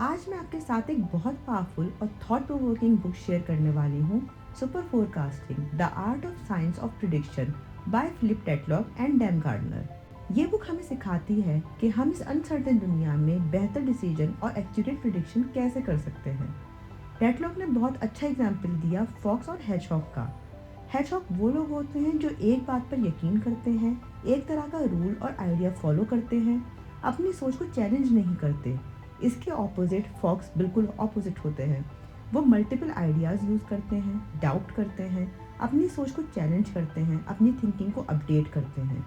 आज मैं आपके साथ एक बहुत पावरफुल और थॉट प्रोवोकिंग बुक शेयर करने वाली हूँ, superforecasting the art of science of prediction by Philip Tetlock and Dan Gardner. ये बुक हमें सिखाती है कि हम इस अनसर्टेन दुनिया में बेहतर डिसीजन और एक्यूरेट प्रिडिक्शन कैसे कर सकते हैं। टेटलॉक ने बहुत अच्छा एग्जाम्पल दिया फॉक्स और हेजहॉग का। हेजहॉग वो लोग होते हैं जो एक बात पर यकीन करते हैं, एक तरह का रूल और आइडिया फॉलो करते हैं, अपनी सोच को चैलेंज नहीं करते। इसके ऑपोजिट फॉक्स बिल्कुल ऑपोजिट होते हैं। वो मल्टीपल आइडियाज़ यूज़ करते हैं, डाउट करते हैं, अपनी सोच को चैलेंज करते हैं, अपनी थिंकिंग को अपडेट करते हैं।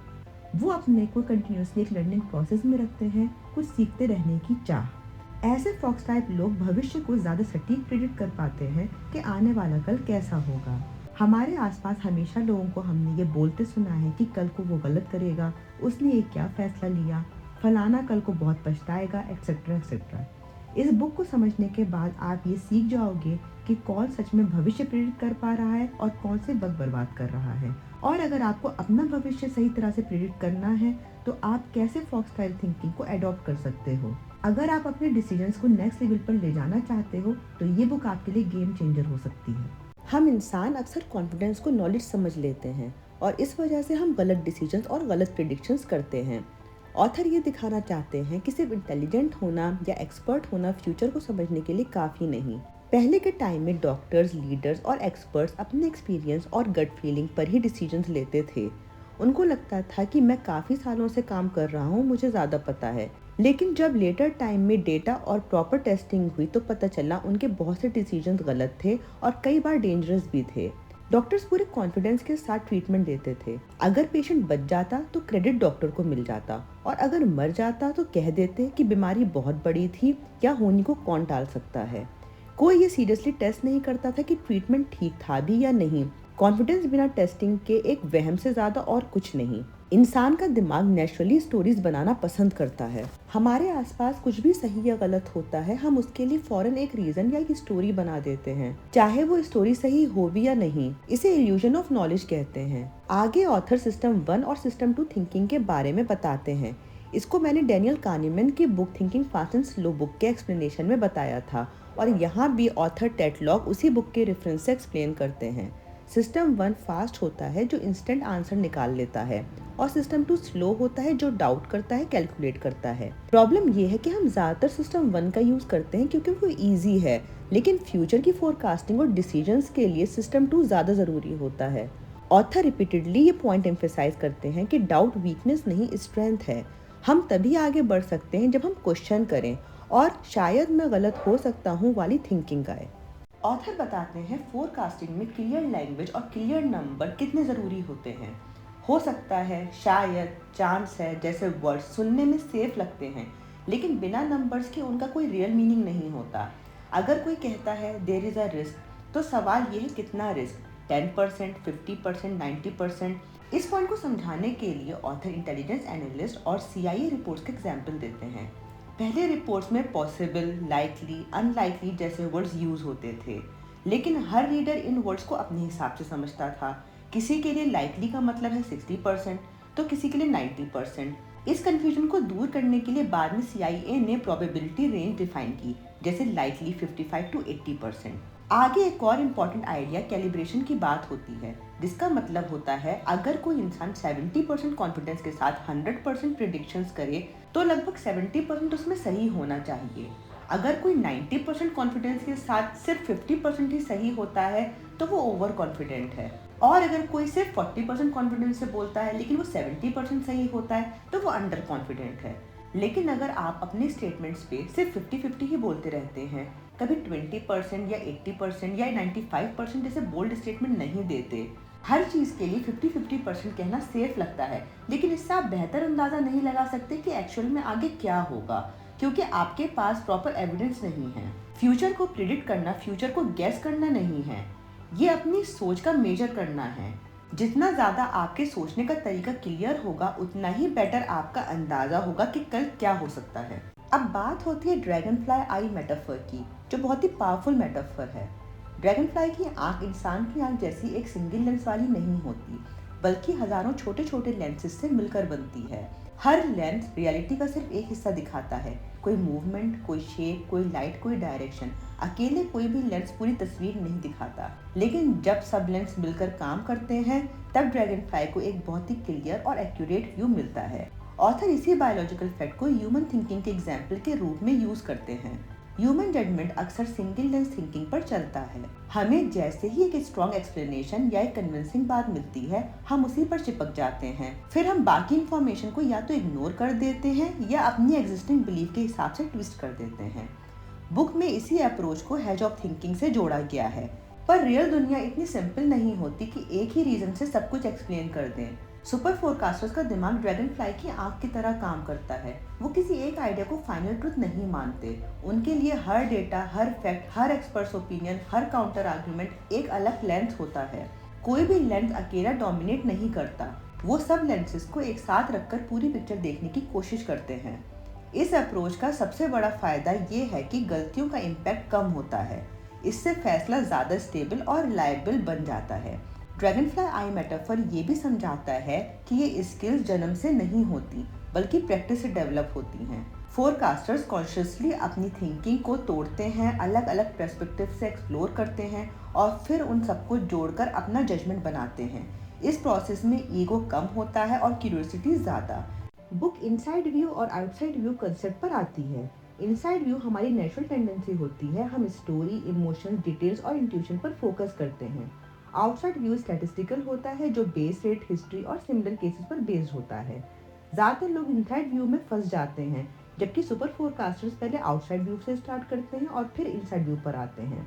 वो अपने को कंटिन्यूसली एक लर्निंग प्रोसेस में रखते हैं, कुछ सीखते रहने की चाह। ऐसे फॉक्स टाइप लोग भविष्य को ज़्यादा सटीक प्रिडिक्ट कर पाते हैं कि आने वाला कल कैसा होगा। हमारे आसपास हमेशा लोगों को हमने ये बोलते सुना है कि कल को वो गलत करेगा, उसने ये क्या फैसला लिया, फलाना कल को बहुत पछताएगा, एक्सेट्रा एक्सेट्रा। इस बुक को समझने के बाद आप ये सीख जाओगे कि कौन सच में भविष्य प्रेरित कर पा रहा है और कौन से वक्त बर्बाद कर रहा है। और अगर आपको अपना भविष्य सही तरह से प्रेरित करना है तो आप कैसे फॉक्स स्टाइल थिंकिंग को एडॉप्ट कर सकते हो। अगर आप अपने डिसीजंस को नेक्स्ट लेवल पर ले जाना चाहते हो तो ये बुक आपके लिए गेम चेंजर हो सकती है। हम इंसान अक्सर कॉन्फिडेंस को नॉलेज समझ लेते हैं और इस वजह से हम गलत डिसीजंस और गलत प्रिडिक्शंस करते हैं। ऑथर ये दिखाना चाहते हैं कि सिर्फ इंटेलिजेंट होना या एक्सपर्ट होना फ्यूचर को समझने के लिए काफ़ी नहीं। पहले के टाइम में डॉक्टर्स, लीडर्स और एक्सपर्ट्स अपने एक्सपीरियंस और गट फीलिंग पर ही डिसीजंस लेते थे। उनको लगता था कि मैं काफ़ी सालों से काम कर रहा हूँ, मुझे ज़्यादा पता है। लेकिन जब लेटर टाइम में डेटा और प्रॉपर टेस्टिंग हुई तो पता चला उनके बहुत से डिसीजंस गलत थे और कई बार डेंजरस भी थे। डॉक्टर्स पूरे कॉन्फिडेंस के साथ ट्रीटमेंट देते थे। अगर पेशेंट बच जाता तो क्रेडिट डॉक्टर को मिल जाता और अगर मर जाता तो कह देते कि बीमारी बहुत बड़ी थी या होनी को कौन टाल सकता है। कोई ये सीरियसली टेस्ट नहीं करता था कि ट्रीटमेंट ठीक था भी या नहीं। कॉन्फिडेंस बिना टेस्टिंग के एक वहम से ज्यादा और कुछ नहीं। इंसान का दिमाग नेचुरली स्टोरीज बनाना पसंद करता है। हमारे आसपास कुछ भी सही या गलत होता है, हम उसके लिए फौरन एक रीजन या एक स्टोरी बना देते हैं, चाहे वो स्टोरी सही हो भी या नहीं। इसे इल्यूजन ऑफ नॉलेज कहते हैं। आगे ऑथर सिस्टम 1 और सिस्टम 2 थिंकिंग के बारे में बताते हैं। इसको मैंने डैनियल कानीमैन की book thinking fast and slow book के एक्सप्लेनेशन में बताया था और यहाँ भी ऑथर टेटलॉक उसी बुक के रेफरेंस से एक्सप्लेन करते हैं। सिस्टम 1 फास्ट होता है जो इंस्टेंट आंसर निकाल लेता है और सिस्टम 2 स्लो होता है जो डाउट करता है, कैलकुलेट करता है। प्रॉब्लम ये है कि हम ज़्यादातर सिस्टम 1 का यूज़ करते हैं क्योंकि वो इजी है, लेकिन फ्यूचर की फोरकास्टिंग और डिसीजंस के लिए सिस्टम 2 ज़्यादा ज़रूरी होता है। ऑथर रिपीटेडली ये पॉइंट एम्फेसाइज करते हैं कि डाउट वीकनेस नहीं, स्ट्रेंथ है। हम तभी आगे बढ़ सकते हैं जब हम क्वेश्चन करें और शायद मैं गलत हो सकता हूँ वाली थिंकिंग आए। ऑथर बताते हैं फोरकास्टिंग में क्लियर लैंग्वेज और क्लियर नंबर कितने ज़रूरी होते हैं। हो सकता है, शायद, चांस है जैसे वर्ड्स सुनने में सेफ लगते हैं, लेकिन बिना नंबर्स के उनका कोई रियल मीनिंग नहीं होता। अगर कोई कहता है देयर इज़ अ रिस्क, तो सवाल ये है कितना रिस्क, 10%, 50%, 90%। इस पॉइंट को समझाने के लिए ऑथर इंटेलिजेंस एनालिस्ट और CIA रिपोर्ट्स के एग्जाम्पल देते हैं। पहले रिपोर्ट्स में पॉसिबल, लाइकली, अनलाइकली जैसे वर्ड्स यूज होते थे, लेकिन हर रीडर इन वर्ड्स को अपने हिसाब से समझता था। किसी के लिए लाइकली का मतलब है 60%, तो किसी के लिए 90%। इस कंफ्यूजन को दूर करने के लिए बाद में CIA ने प्रोबेबिलिटी रेंज डिफाइन की, जैसे लाइकली 55 to 80%। आगे एक और इम्पॉर्टेंट आइडिया कैलिब्रेशन की बात होती है, जिसका मतलब होता है अगर कोई इंसान 70% कॉन्फिडेंस के साथ 100% प्रिडिक्शंस करे तो लगभग 70% उसमें सही होना चाहिए। अगर कोई 90% कॉन्फिडेंस के साथ सिर्फ 50% ही सही होता है तो वो ओवर कॉन्फिडेंट है। और अगर कोई सिर्फ 40% कॉन्फिडेंस से बोलता है लेकिन वो 70% सही होता है तो वो अंडर कॉन्फिडेंट है। लेकिन अगर आप अपने स्टेटमेंट्स पे सिर्फ 50-50 ही बोलते रहते हैं, कभी 20% या 80% या 95% जैसे बोल्ड स्टेटमेंट नहीं देते, हर चीज़ के लिए 50-50% कहना सेफ लगता है, लेकिन इससे आप बेहतर अंदाज़ा नहीं लगा सकते कि एक्चुअल में आगे क्या होगा, क्योंकि आपके पास प्रॉपर एविडेंस नहीं है। फ्यूचर को प्रिडिक्ट करना फ्यूचर को गेस करना नहीं है, ये अपनी सोच का मेजर करना है। जितना ज़्यादा आपके सोचने का तरीका क्लियर होगा उतना ही बेटर आपका अंदाज़ा होगा कि कल क्या हो सकता है। अब बात होती है ड्रैगन फ्लाई आई मेटाफर की, जो बहुत ही पावरफुल मेटाफर है। ड्रैगन फ्लाई की आंख इंसान की आंख जैसी एक सिंगल लेंस वाली नहीं होती, बल्कि हजारों छोटे छोटे लेंसेज से मिलकर बनती है। हर लेंस रियलिटी का सिर्फ एक हिस्सा दिखाता है, कोई मूवमेंट, कोई शेप, कोई लाइट, कोई डायरेक्शन। अकेले कोई भी लेंस पूरी तस्वीर नहीं दिखाता, लेकिन जब सब लेंस मिलकर काम करते हैं तब ड्रैगनफ्लाई को एक बहुत ही क्लियर और एक्यूरेट व्यू मिलता है। ऑथर इसी बायोलॉजिकल फैक्ट को ह्यूमन थिंकिंग के एग्जाम्पल के रूप में यूज करते हैं। ह्यूमन जजमेंट अक्सर सिंगल लेंस थिंकिंग पर चलता है। हमें जैसे ही एक स्ट्रॉन्ग एक्सप्लेनेशन या एक कन्विंसिंग बात मिलती है, हम उसी पर चिपक जाते हैं। फिर हम बाकी इंफॉर्मेशन को या तो इग्नोर कर देते हैं या अपनी एग्जिस्टिंग बिलीफ के हिसाब से ट्विस्ट कर देते हैं। बुक में इसी अप्रोच को हेज ऑफ थिंकिंग से जोड़ा गया है। पर रियल दुनिया इतनी सिंपल नहीं होती कि एक ही रीजन से सब कुछ एक्सप्लेन कर दें। सुपर फोरकास्टर्स का दिमाग ड्रैगनफ्लाई की आंख की तरह काम करता है। वो किसी एक आइडिया को फाइनल ट्रुथ नहीं मानते। उनके लिए हर डेटा, हर फैक्ट, हर एक्सपर्ट्स ओपिनियन, हर काउंटर आर्गुमेंट एक अलग लेंस होता है। कोई भी लेंस अकेला डोमिनेट नहीं करता। वो सब लेंसेज को एक साथ रखकर पूरी पिक्चर देखने की कोशिश करते हैं। इस अप्रोच का सबसे बड़ा फायदा ये है कि गलतियों का इम्पैक्ट कम होता है। इससे फैसला ज़्यादा स्टेबल और रिलायबल बन जाता है। ड्रैगनफ्लाई आई मेटाफर ये भी समझाता है कि ये स्किल्स जन्म से नहीं होती, बल्कि प्रैक्टिस से डेवलप होती हैं। फोरकास्टर्स कॉन्शियसली अपनी थिंकिंग को तोड़ते हैं, अलग अलग पर्सपेक्टिव से एक्सप्लोर करते हैं और फिर उन सबको जोड़कर अपना जजमेंट बनाते हैं। इस प्रोसेस में ईगो कम होता है और क्यूरियोसिटी ज़्यादा। बुक इनसाइड व्यू और आउटसाइड व्यू कंसेप्ट पर आती है। इनसाइड व्यू हमारी नेचुरल टेंडेंसी होती है, हम स्टोरी, इमोशंस, डिटेल्स और इंट्यूशन पर फोकस करते हैं। आउटसाइड व्यू स्टैटिस्टिकल होता है, जो बेस रेट, हिस्ट्री और सिमिलर केसेस पर बेस्ड होता है। ज़्यादातर लोग इनसाइड व्यू में फंस जाते हैं, जबकि सुपर फोरकास्टर्स पहले आउटसाइड व्यू से स्टार्ट करते हैं और फिर इनसाइड व्यू पर आते हैं।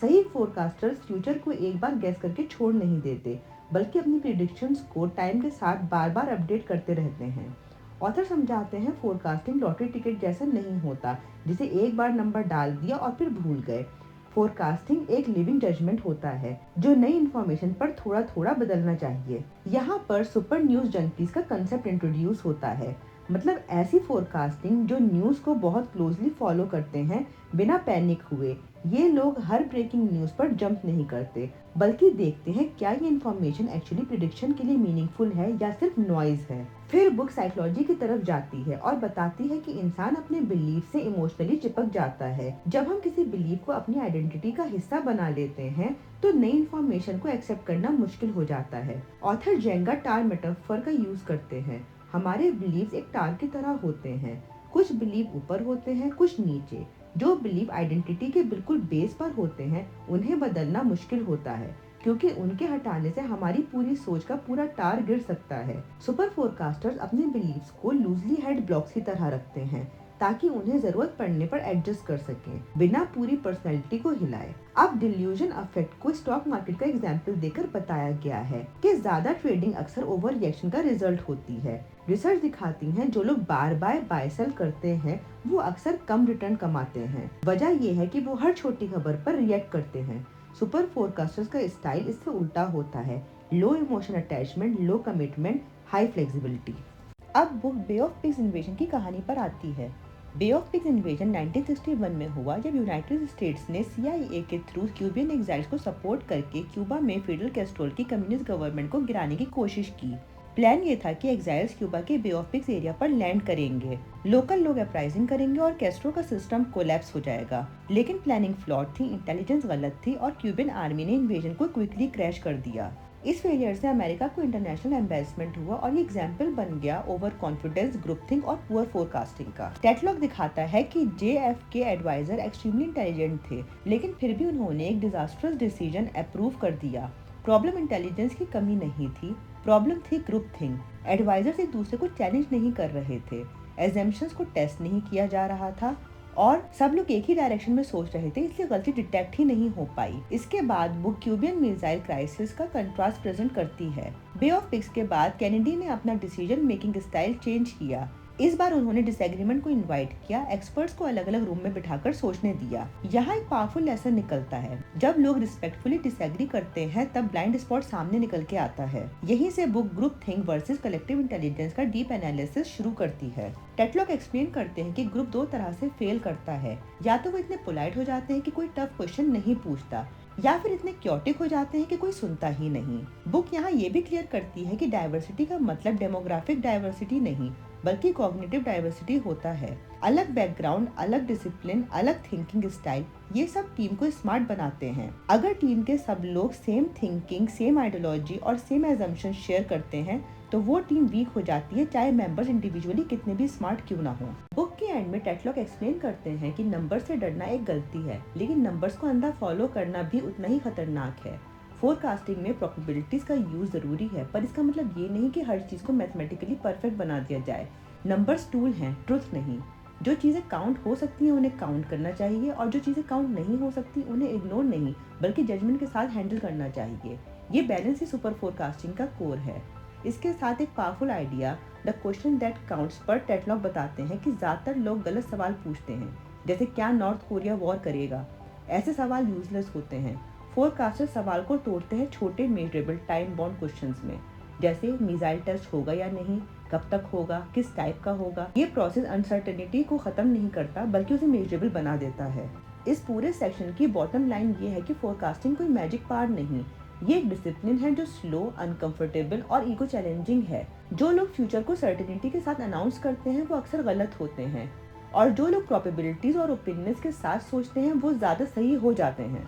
सही फोरकास्टर्स फ्यूचर को एक बार गैस करके छोड़ नहीं देते, बल्कि अपनी प्रिडिक्शंस को टाइम के साथ बार बार अपडेट करते रहते हैं। ऑथर समझाते हैं फोरकास्टिंग लॉटरी टिकट जैसा नहीं होता, जिसे एक बार नंबर डाल दिया और फिर भूल गए। फोरकास्टिंग एक लिविंग जजमेंट होता है, जो नई इन्फॉर्मेशन पर थोड़ा थोड़ा बदलना चाहिए। यहाँ पर सुपर न्यूज जंकीज का कंसेप्ट इंट्रोड्यूस होता है, मतलब ऐसी फोरकास्टिंग जो न्यूज को बहुत क्लोजली फॉलो करते हैं बिना पैनिक हुए। ये लोग हर ब्रेकिंग न्यूज पर जंप नहीं करते, बल्कि देखते हैं क्या ये इन्फॉर्मेशन एक्चुअली प्रिडिक्शन के लिए मीनिंगफुल है या सिर्फ नॉइज है। फिर बुक साइकोलॉजी की तरफ जाती है और बताती है कि इंसान अपने बिलीफ से इमोशनली चिपक जाता है। जब हम किसी बिलीफ को अपनी आइडेंटिटी का हिस्सा बना लेते हैं, तो नई इन्फॉर्मेशन को एक्सेप्ट करना मुश्किल हो जाता है। ऑथर जेंगा टार मेटाफर का यूज करते हैं। हमारे बिलीफ एक टार की तरह होते हैं, कुछ बिलीफ ऊपर होते हैं, कुछ नीचे। जो बिलीफ आइडेंटिटी के बिल्कुल बेस पर होते हैं, उन्हें बदलना मुश्किल होता है, क्योंकि उनके हटाने से हमारी पूरी सोच का पूरा टार गिर सकता है। सुपर फोरकास्टर्स अपने बिलीफ्स को लूजली हेड ब्लॉक्स की तरह रखते हैं, ताकि उन्हें जरूरत पड़ने पर एडजस्ट कर सकें, बिना पूरी पर्सनैलिटी को हिलाए। अब डिल्यूजन इफेक्ट को स्टॉक मार्केट का एग्जाम्पल देकर बताया गया है कि ज्यादा ट्रेडिंग अक्सर ओवर रिएक्शन का रिजल्ट होती है। रिसर्च दिखाती है जो लोग बार बार बाय सेल करते हैं, वो अक्सर कम रिटर्न कमाते हैं। वजह ये है कि वो हर छोटी खबर पर रिएक्ट करते हैं। सुपर फोरकास्टर्स का स्टाइल इससे उल्टा होता है, low emotion attachment, low commitment, high flexibility. अब book Bay of Pigs invasion की कहानी पर आती है। बे ऑफ पिग्स इन्वेजन 1961 में हुआ, जब यूनाइटेड स्टेट्स ने CIA के थ्रू क्यूबियन एग्जाइल्स को सपोर्ट करके क्यूबा में फिडेल कैस्ट्रो की कम्युनिस्ट गवर्नमेंट को गिराने की कोशिश की। प्लान ये था कि एग्जाइल्स क्यूबा के बे ऑफ पिग्स एरिया पर लैंड करेंगे, लोकल लोग अपराइजिंग करेंगे और कैस्ट्रो का सिस्टम कोलैप्स हो जाएगा। लेकिन प्लानिंग फ्लॉट थी, इंटेलिजेंस गलत थी और क्यूबियन आर्मी ने इन्वेजन को क्विकली क्रैश कर दिया। इस फेलियर से अमेरिका को इंटरनेशनल एम्बेसमेंट हुआ और ये एग्जाम्पल बन गया ओवर कॉन्फिडेंस, ग्रुप थिंक और पुअर फोरकास्टिंग का। टेटलॉक दिखाता है कि JFK एडवाइजर एक्सट्रीमली इंटेलिजेंट थे, लेकिन फिर भी उन्होंने एक डिजास्टर्स डिसीजन अप्रूव कर दिया। प्रॉब्लम इंटेलिजेंस की कमी नहीं थी, प्रॉब्लम थी ग्रुप थिंक। एडवाइजर्स एक दूसरे को चैलेंज नहीं कर रहे थे, एजम्पशंस को टेस्ट नहीं किया जा रहा था और सब लोग एक ही डायरेक्शन में सोच रहे थे, इसलिए गलती डिटेक्ट ही नहीं हो पाई। इसके बाद बुक क्यूबियन मिसाइल क्राइसिस का कंट्रास्ट प्रेजेंट करती है। बे ऑफ पिग्स के बाद केनेडी ने अपना डिसीजन मेकिंग स्टाइल चेंज किया। इस बार उन्होंने डिसएग्रीमेंट को इनवाइट किया, एक्सपर्ट्स को अलग अलग रूम में बिठाकर सोचने दिया। यहाँ एक पावरफुल लेसन निकलता है, जब लोग रिस्पेक्टफुली डिसएग्री करते हैं तब ब्लाइंड स्पॉट सामने निकल के आता है। यहीं से book group think versus collective intelligence का डीप एनालिसिस शुरू करती है। टेटलॉक एक्सप्लेन करते हैं कि ग्रुप दो तरह से फेल करता है, या तो वो इतने पोलाइट हो जाते हैं कि कोई टफ क्वेश्चन नहीं पूछता, या फिर इतने क्योटिक हो जाते हैं कि कोई सुनता ही नहीं। बुक यहाँ ये भी क्लियर करती है कि डाइवर्सिटी का मतलब डेमोग्राफिक डाइवर्सिटी नहीं, बल्कि कॉग्निटिव डाइवर्सिटी होता है। अलग बैकग्राउंड, अलग डिसिप्लिन, अलग थिंकिंग स्टाइल, ये सब टीम को स्मार्ट बनाते हैं। अगर टीम के सब लोग सेम थिंकिंग, सेम आइडियोलॉजी और सेम एजम्पशन शेयर करते हैं तो वो टीम वीक हो जाती है, चाहे मेंबर्स इंडिविजुअली कितने भी स्मार्ट क्यों ना हो। बुक के एंड में टेटलॉक एक्सप्लेन करते हैं कि नंबर से डरना एक गलती है, लेकिन नंबर्स को अंधा फॉलो करना भी उतना ही खतरनाक है। फोरकास्टिंग में प्रोबेबिलिटीज का यूज जरूरी है, पर इसका मतलब ये नहीं कि हर चीज को मैथमेटिकली परफेक्ट बना दिया जाए। नंबर्स टूल हैं, ट्रुथ नहीं। जो चीजें काउंट हो सकती हैं उन्हें काउंट करना चाहिए, और जो चीजें काउंट नहीं हो सकती उन्हें इग्नोर नहीं बल्कि जजमेंट के साथ हैंडल करना चाहिए। ये बैलेंस ही सुपर फोरकास्टिंग का कोर है। इसके साथ एक powerful idea, the question that counts, पर टेटलॉक बताते हैं कि ज्यादातर लोग गलत सवाल पूछते हैं, जैसे क्या नॉर्थ कोरिया वॉर करेगा। ऐसे सवाल यूजलेस होते हैं। फोरकास्टर सवाल को तोड़ते हैं छोटे मेजरेबल टाइम बाउंड क्वेश्चंस में, जैसे मिसाइल टेस्ट होगा या नहीं, कब तक होगा, किस टाइप का होगा। ये प्रोसेस अनसर्टेनिटी को खत्म नहीं करता बल्कि उसे मेजरेबल बना देता है। इस पूरे सेक्शन की बॉटम लाइन ये है कि फोरकास्टिंग कोई मैजिक पावर नहीं, ये एक डिसिप्लिन है जो स्लो, अनकंफर्टेबल और ईगो चैलेंजिंग है। जो लोग फ्यूचर को सर्टेनिटी के साथ अनाउंस करते हैं वो अक्सर गलत होते हैं, और जो लोग प्रोबेबिलिटीज और ओपिनियंस के साथ सोचते हैं वो ज्यादा सही हो जाते हैं।